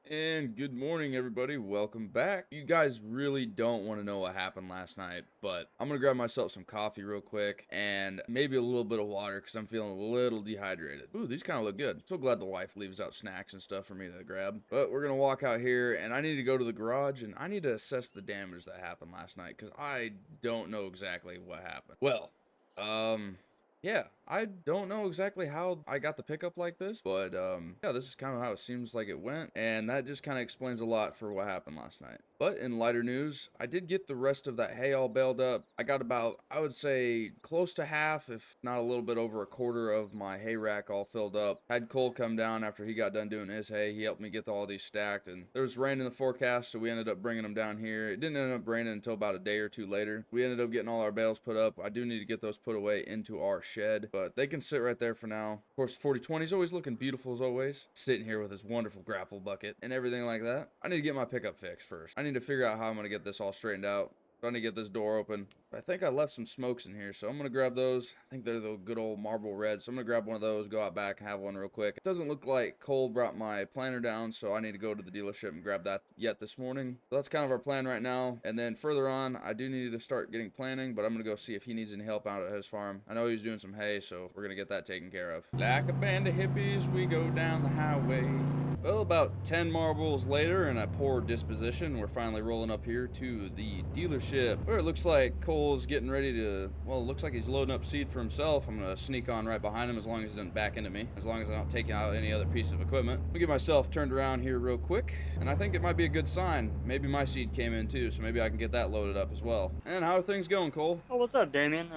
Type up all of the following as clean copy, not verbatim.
And good morning, everybody. Welcome back. You guys really don't want to know what happened last night, but I'm going to grab myself some coffee real quick and maybe a little bit of water because I'm feeling a little dehydrated. Ooh, these kind of look good. So glad the wife leaves out snacks and stuff for me to grab. But we're going to walk out here and I need to go to the garage and I need to assess the damage that happened last night because I don't know exactly what happened. Well, yeah, I don't know exactly how I got the pickup like this, but yeah, this is kind of how it seems like it went, and that just kind of explains a lot for what happened last night. But in lighter news, I did get the rest of that hay all baled up. I got about, I would say, close to half, if not a little bit over a quarter of my hay rack all filled up. Had Cole come down after he got done doing his hay. He helped me get all these stacked, and there was rain in the forecast, so we ended up bringing them down here. It didn't end up raining until about a day or two later. We ended up getting all our bales put up. I do need to get those put away into our shed, but they can sit right there for now. Of course, 4020 is always looking beautiful as always, sitting here with his wonderful grapple bucket and everything like that. I need to get my pickup fixed first. I need to figure out how I'm going to get this all straightened out. Trying to get this door open. I think I left some smokes in here, so I'm going to grab those. I think they're the good old marble red, so I'm going to grab one of those, go out back and have one real quick. It doesn't look like Cole brought my planter down, so I need to go to the dealership and grab that yet this morning. So that's kind of our plan right now. And then further on, I do need to start getting planting, but I'm going to go see if he needs any help out at his farm. I know he's doing some hay, so we're going to get that taken care of. Like a band of hippies, we go down the highway. Well, about 10 marbles later and a poor disposition, we're finally rolling up here to the dealership where it looks like Cole's getting ready to, well, it looks like he's loading up seed for himself. I'm going to sneak on right behind him as long as he doesn't back into me, as long as I don't take out any other piece of equipment. Let me get myself turned around here real quick, and I think it might be a good sign. Maybe my seed came in too, so maybe I can get that loaded up as well. And how are things going, Cole? Oh, what's up, Damien?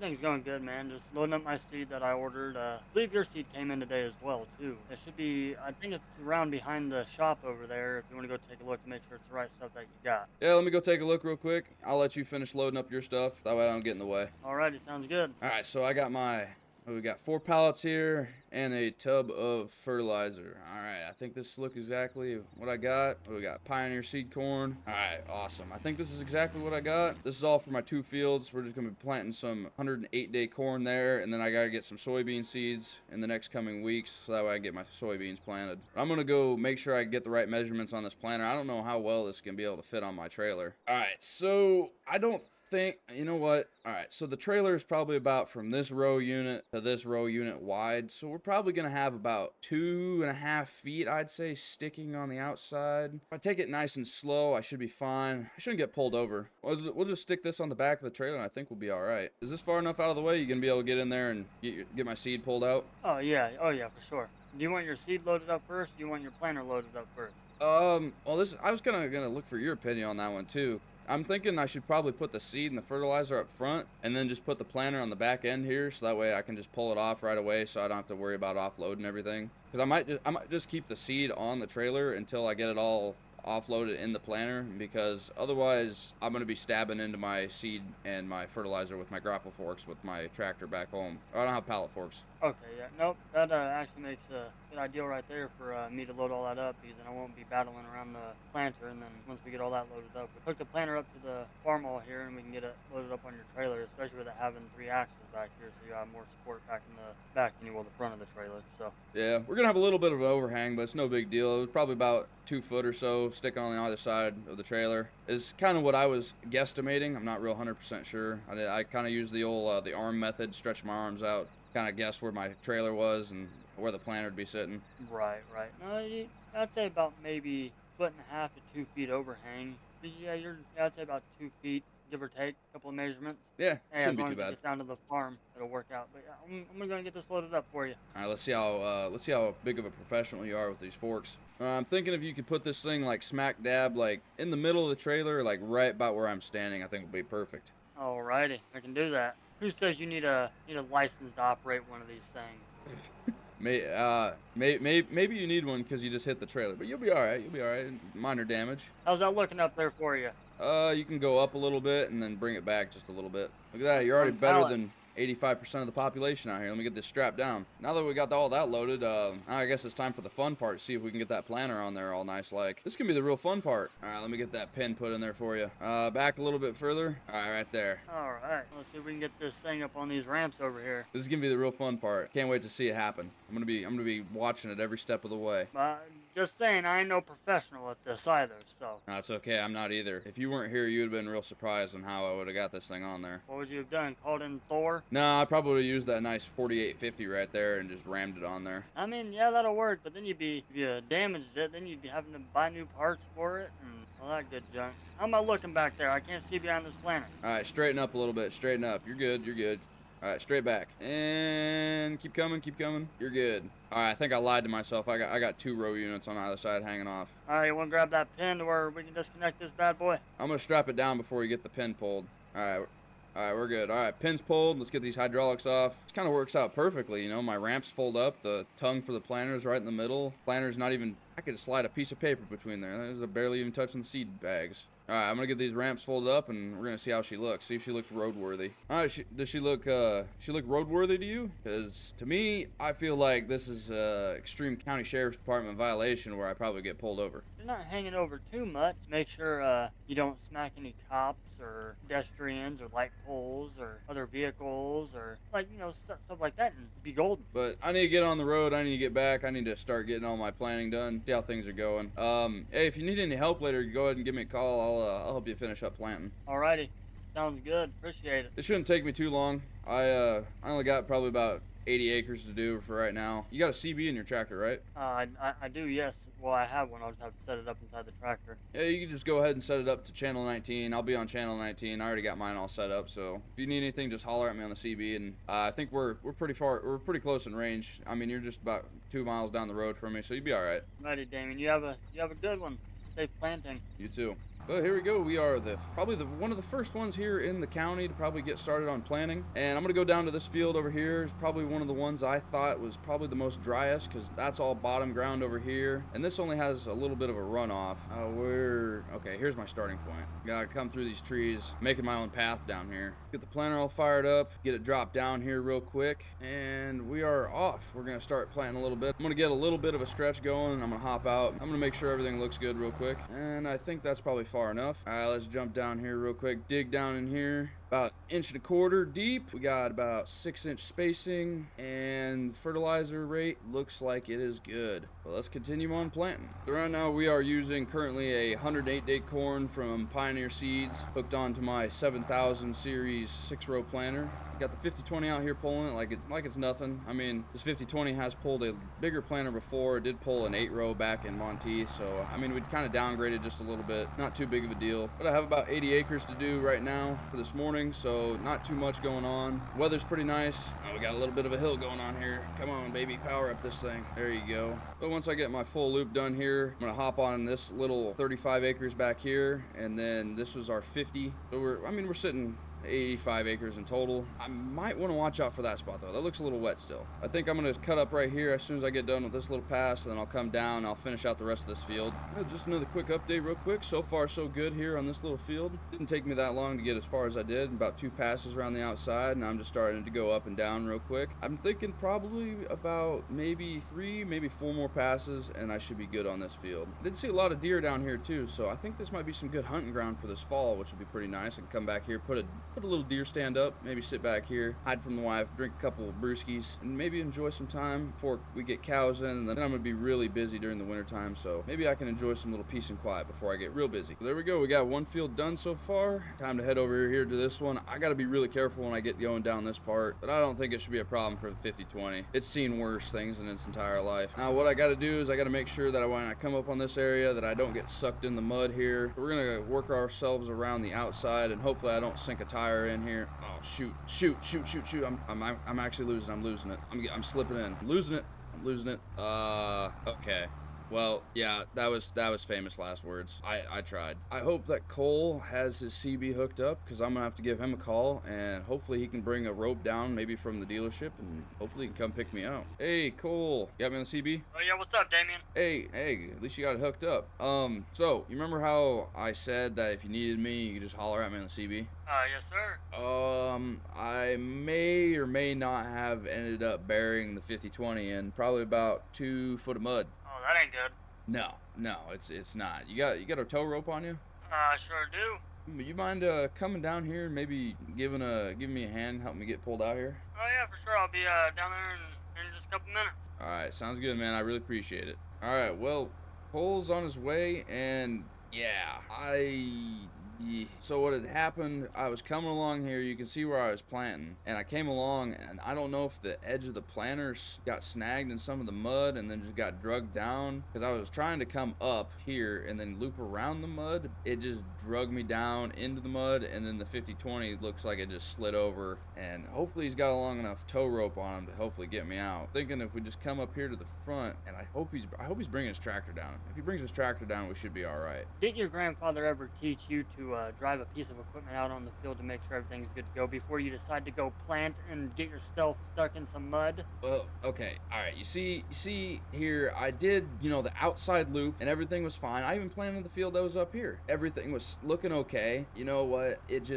Everything's going good, man. Just loading up my seed that I ordered. I believe your seed came in today as well, too. It should be, I think it's around behind the shop over there if you want to go take a look to make sure it's the right stuff that you got. Yeah, let me go take a look real quick. I'll let you finish loading up your stuff. That way I don't get in the way. Alrighty, sounds good. All right, so I got we got 4 pallets here and a tub of fertilizer. All right, I think this looks exactly what I got. We got Pioneer seed corn. All right, awesome. I think this is exactly what I got. This is all for my 2 fields. We're just gonna be planting some 108-day corn there, and then I gotta get some soybean seeds in the next coming weeks, so that way I get my soybeans planted. I'm gonna go make sure I get the right measurements on this planter. I don't know how well this can be able to fit on my trailer. All right, so I don't think, you know what? All right, so the trailer is probably about from this row unit to this row unit wide, so we're probably gonna have about 2.5 feet, I'd say, sticking on the outside. If I take it nice and slow, I should be fine. I shouldn't get pulled over. We'll just stick this on the back of the trailer, and I think we'll be all right. Is this far enough out of the way? You gonna be able to get in there and get my seed pulled out? Oh yeah, for sure. Do you want your seed loaded up first? Or do you want your planter loaded up first? Well, I was kind of gonna look for your opinion on that one too. I'm thinking I should probably put the seed and the fertilizer up front and then just put the planter on the back end here so that way I can just pull it off right away so I don't have to worry about offloading everything. Because I might just keep the seed on the trailer until I get it all offloaded in the planter, because otherwise I'm going to be stabbing into my seed and my fertilizer with my grapple forks with my tractor back home. I don't have pallet forks. Okay, yeah, nope, that actually makes a good idea right there for me to load all that up, because then I won't be battling around the planter, and then once we get all that loaded up, we hook the planter up to the farm wall here, and we can get it loaded up on your trailer, especially with it having 3 axles back here, so you have more support back in the back than you will the front of the trailer, so. Yeah, we're going to have a little bit of an overhang, but it's no big deal. It was probably about 2 foot or so sticking on the other side of the trailer. Is kind of what I was guesstimating. I'm not real 100% sure. I kind of used the old the arm method, stretch my arms out, kind of guess where my trailer was and where the planter would be sitting. Right, right. No, I'd say about maybe 1.5 to 2 feet overhang. Yeah, I'd say about 2 feet, give or take, a couple of measurements. Yeah, Hey, as shouldn't be long too as it bad. gets down to the farm, it'll work out. But yeah, I'm gonna get this loaded up for you. All right, let's see how big of a professional you are with these forks. I'm thinking if you could put this thing like smack dab like in the middle of the trailer, like right about where I'm standing, I think would be perfect. Alrighty, I can do that. Who says you need a license to operate one of these things? Maybe you need one because you just hit the trailer, but you'll be all right. You'll be all right. Minor damage. How's that looking up there for you? You can go up a little bit and then bring it back just a little bit. Look at that. That's You're already one better pallet. than 85% of the population out here. Let me get this strapped down. Now that we got all that loaded, I guess it's time for the fun part. See if we can get that planter on there all nice like. This can be the real fun part. All right, let me get that pin put in there for you. Back a little bit further. All right, right there. Alright, let's see if we can get this thing up on these ramps over here. This is gonna be the real fun part. Can't wait to see it happen. I'm gonna be watching it every step of the way. Just saying, I ain't no professional at this either, so. No, it's okay. I'm not either. If you weren't here, you would have been real surprised on how I would have got this thing on there. What would you have done? Called in Thor? No, I probably would have used that nice 4850 right there and just rammed it on there. I mean, yeah, that'll work, but then if you damaged it, then you'd be having to buy new parts for it and all that good junk. How am I looking back there? I can't see behind this planter. All right, straighten up a little bit. Straighten up. You're good. You're good. All right, straight back. And keep coming. Keep coming. You're good. All right, I think I lied to myself. I got 2 row units on either side hanging off. All right, you want to grab that pin to where we can disconnect this bad boy? I'm going to strap it down before we get the pin pulled. All right. All right, we're good. All right, pin's pulled. Let's get these hydraulics off. It kind of works out perfectly, you know. My ramps fold up. The tongue for the planter is right in the middle. Planter's not even... I could slide a piece of paper between there. There's barely even touching the seed bags. All right, I'm gonna get these ramps folded up, and we're gonna see how she looks. See if she looks roadworthy. All right, does she look roadworthy to you? Because to me, I feel like this is extreme county sheriff's department violation where I probably get pulled over. You're not hanging over too much. Make sure you don't smack any cops or pedestrians or light poles or other vehicles or stuff like that, and be golden. But I need to get on the road. I need to get back. I need to start getting all my planning done. See how things are going. Hey, if you need any help later, go ahead and give me a call. I'll help you finish up planting. Alrighty, sounds good. Appreciate it. It shouldn't take me too long. I only got probably about 80 acres to do for right now. You got a CB in your tractor, right? I do, yes. Well, I have one. I'll just have to set it up inside the tractor. Yeah, you can just go ahead and set it up to channel 19. I'll be on channel 19. I already got mine all set up, so if you need anything, just holler at me on the CB. And I think we're pretty close in range. I mean, you're just about 2 miles down the road from me, so you'll be all right. Righty, Damien. You have a good one. Safe planting. You too. Well, here we go. We are probably one of the first ones here in the county to probably get started on planting. And I'm going to go down to this field over here. It's probably one of the ones I thought was probably the most driest because that's all bottom ground over here. And this only has a little bit of a runoff. Okay, here's my starting point. Gotta come through these trees, making my own path down here. Get the planter all fired up, get it dropped down here real quick, and we are off. We're going to start planting a little bit. I'm going to get a little bit of a stretch going. I'm going to hop out. I'm going to make sure everything looks good real quick. And I think that's probably far enough. All right, let's jump down here real quick. Dig down in here. About 1.25 inches deep. We got about 6-inch spacing, and fertilizer rate looks like it is good. Well, let's continue on planting. So right now we are using currently a 108-day corn from Pioneer Seeds, hooked onto my 7000 series 6-row planter. Got the 5020 out here pulling it like it's nothing. I mean, this 5020 has pulled a bigger planter before. It did pull an 8-row back in Monteith, so I mean, we kind of downgraded just a little bit. Not too big of a deal. But I have about 80 acres to do right now for this morning, so not too much going on. Weather's pretty nice. Oh, we got a little bit of a hill going on here. Come on, baby, power up this thing. There you go. But once I get my full loop done here, I'm gonna hop on this little 35 acres back here, and then this was our 50. So we're sitting 85 acres in total. I might want to watch out for that spot though. That looks a little wet still. I think I'm going to cut up right here as soon as I get done with this little pass, and then I'll come down and I'll finish out the rest of this field. Just another quick update real quick. So far so good here on this little field. Didn't take me that long to get as far as I did. About 2 passes around the outside, and I'm just starting to go up and down real quick. I'm thinking probably about maybe 3, maybe 4 more passes, and I should be good on this field. I did see a lot of deer down here too, so I think this might be some good hunting ground for this fall, which would be pretty nice. I can come back here, put a little deer stand up, maybe sit back here, hide from the wife, drink a couple of brewskis, and maybe enjoy some time before we get cows in. And then I'm gonna be really busy during the winter time, so maybe I can enjoy some little peace and quiet before I get real busy. So there we go. We got one field done so far. Time to head over here to this one. I gotta be really careful when I get going down this part, but I don't think it should be a problem for the 5020. It's seen worse things in its entire life. Now what I gotta do is I gotta make sure that when I come up on this area that I don't get sucked in the mud here. We're gonna work ourselves around the outside, and hopefully I don't sink a tire in here. Oh, shoot. I'm actually losing. I'm losing it. I'm slipping in. I'm losing it. Okay. Well, yeah, that was famous last words. I tried. I hope that Cole has his CB hooked up, because I'm gonna have to give him a call, and hopefully he can bring a rope down, maybe from the dealership, and hopefully he can come pick me out. Hey, Cole, you got me on the CB? Oh yeah, what's up, Damien? Hey, at least you got it hooked up. So you remember how I said that if you needed me, you could just holler at me on the CB? Yes, sir. I may or may not have ended up burying the 5020 in probably about 2 foot of mud. Oh, that ain't good. No, it's not. You got a tow rope on you? Sure do. You mind coming down here and maybe giving me a hand, help me get pulled out here? Oh yeah, for sure. I'll be down there in just a couple minutes. All right, sounds good, man. I really appreciate it. All right, well, Cole's on his way, and yeah, so what had happened, I was coming along here, you can see where I was planting, and I came along, and I don't know if the edge of the planter got snagged in some of the mud and then just got drugged down, because I was trying to come up here and then loop around the mud. It just drug me down into the mud, and then the 50/20 looks like it just slid over, and hopefully he's got a long enough tow rope on him to hopefully get me out. Thinking if we just come up here to the front, and I hope he's bringing his tractor down. If he brings his tractor down, we should be all right. Didn't your grandfather ever teach you to drive a piece of equipment out on the field to make sure everything's good to go before you decide to go plant and get yourself stuck in some mud? Well, okay, all right. You see here, I did, the outside loop, and everything was fine. I even planted the field that was up here. Everything was looking okay. You know what? It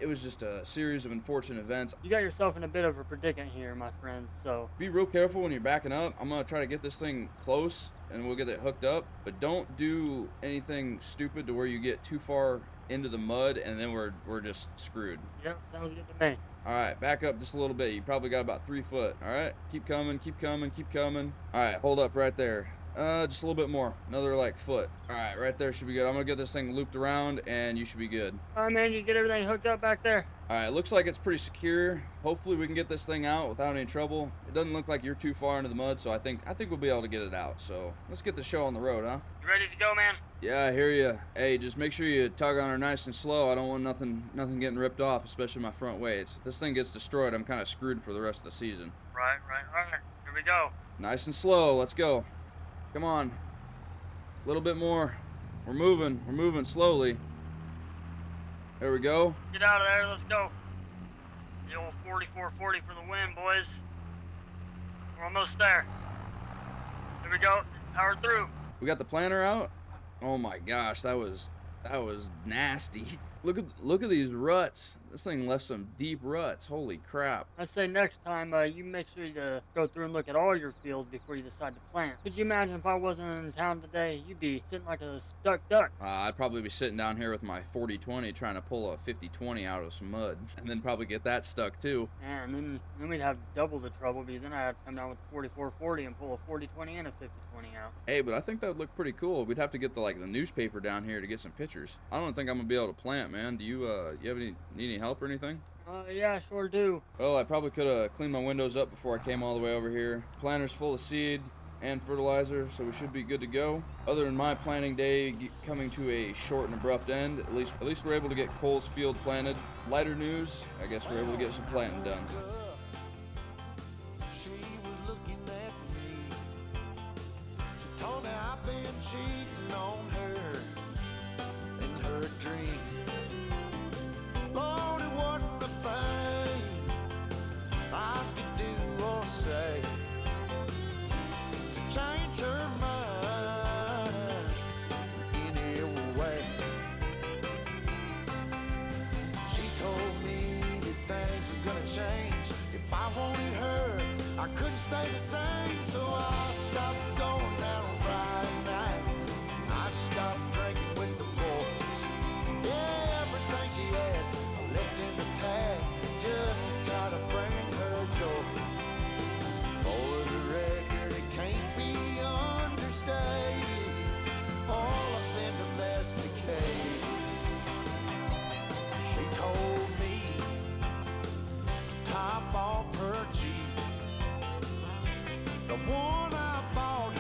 was just a series of unfortunate events. You got yourself in a bit of a predicament here, my friend, so Be real careful when you're backing up. I'm gonna try to get this thing close, and we'll get it hooked up. But don't do anything stupid to where you get too far into the mud, and then we're just screwed. yep, sounds good to me. All right, back up just a little bit. You probably got about 3 foot. All right, keep coming, keep coming, keep coming. All right, hold up right there. Just a little bit more. Another like foot. All right, right there should be good. I'm gonna get this thing looped around, and you should be good. All right, man, you get everything hooked up back there? All right, looks like it's pretty secure. Hopefully we can get this thing out without any trouble. It doesn't look like you're too far into the mud, so I think we'll be able to get it out. So let's get the show on the road, huh? You ready to go, man? Yeah, I hear you. Hey, just make sure you tug on her nice and slow. I don't want nothing getting ripped off, especially my front weights. If this thing gets destroyed, I'm kind of screwed for the rest of the season. Right, all right, here we go. Nice and slow. Let's go. Come on. A little bit more. We're moving slowly. There we go. Get out of there, let's go. The old 4440 for the win, boys. We're almost there. Here we go, power through. We got the planter out. Oh my gosh, that was nasty. Look at these ruts. This thing left some deep ruts. Holy crap. I say next time, you make sure to go through and look at all your fields before you decide to plant. Could you imagine if I wasn't in town today, you'd be sitting like a stuck duck. I'd probably be sitting down here with my 40/20 trying to pull a 50/20 out of some mud, and then probably get that stuck too. Yeah, and then we'd have double the trouble because then I'd have to come down with a 4440 and pull a 40/20 and a 50/20 out. Hey, but I think that would look pretty cool. We'd have to get the newspaper down here to get some pictures. I don't think I'm gonna be able to plant, man. Do you need any help or anything? Yeah, sure do. Well, I probably could have cleaned my windows up before I came all the way over here. Planter's full of seed and fertilizer, so we should be good to go. Other than my planting day coming to a short and abrupt end, at least we're able to get Cole's field planted. Lighter news, I guess we're able to get some planting done. She was looking at me. She told me I've been cheating on her in her dream. Lord, it wasn't a thing I could do or say to change her mind any way. She told me that things was gonna change. If I wanted her, I couldn't stay the same. So I stopped going out on Friday nights. I stopped drinking with the boys. Yeah, everything she asked, I left in the past just to try to bring her joy. For the record, it can't be understated. All I've been domesticated. She told me to top off her Jeep, the one I bought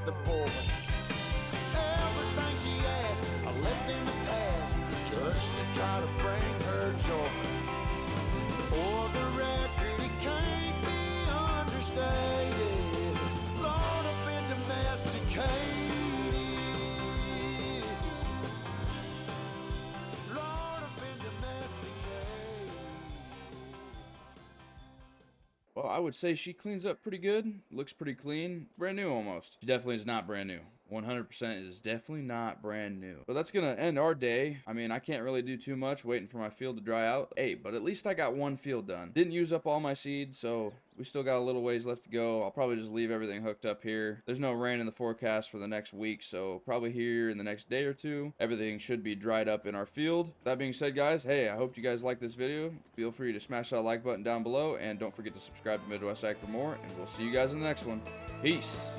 the boys. Everything she asked, I left in the past just to try to bring her joy. For the record, it can't be understated. Lord, I've been domesticated. Lord, I've been domesticated. Well, I would say she cleans up pretty good. Looks pretty clean. Brand new almost. She definitely is not brand new. 100% is definitely not brand new. But that's gonna end our day. I mean, I can't really do too much waiting for my field to dry out. Hey, but at least I got one field done. Didn't use up all my seed, so we still got a little ways left to go. I'll probably just leave everything hooked up here. There's no rain in the forecast for the next week, so probably here in the next day or two, everything should be dried up in our field. That being said, guys, hey, I hope you guys liked this video. Feel free to smash that like button down below, and don't forget to subscribe to Midwest Ag for more, and we'll see you guys in the next one. Peace.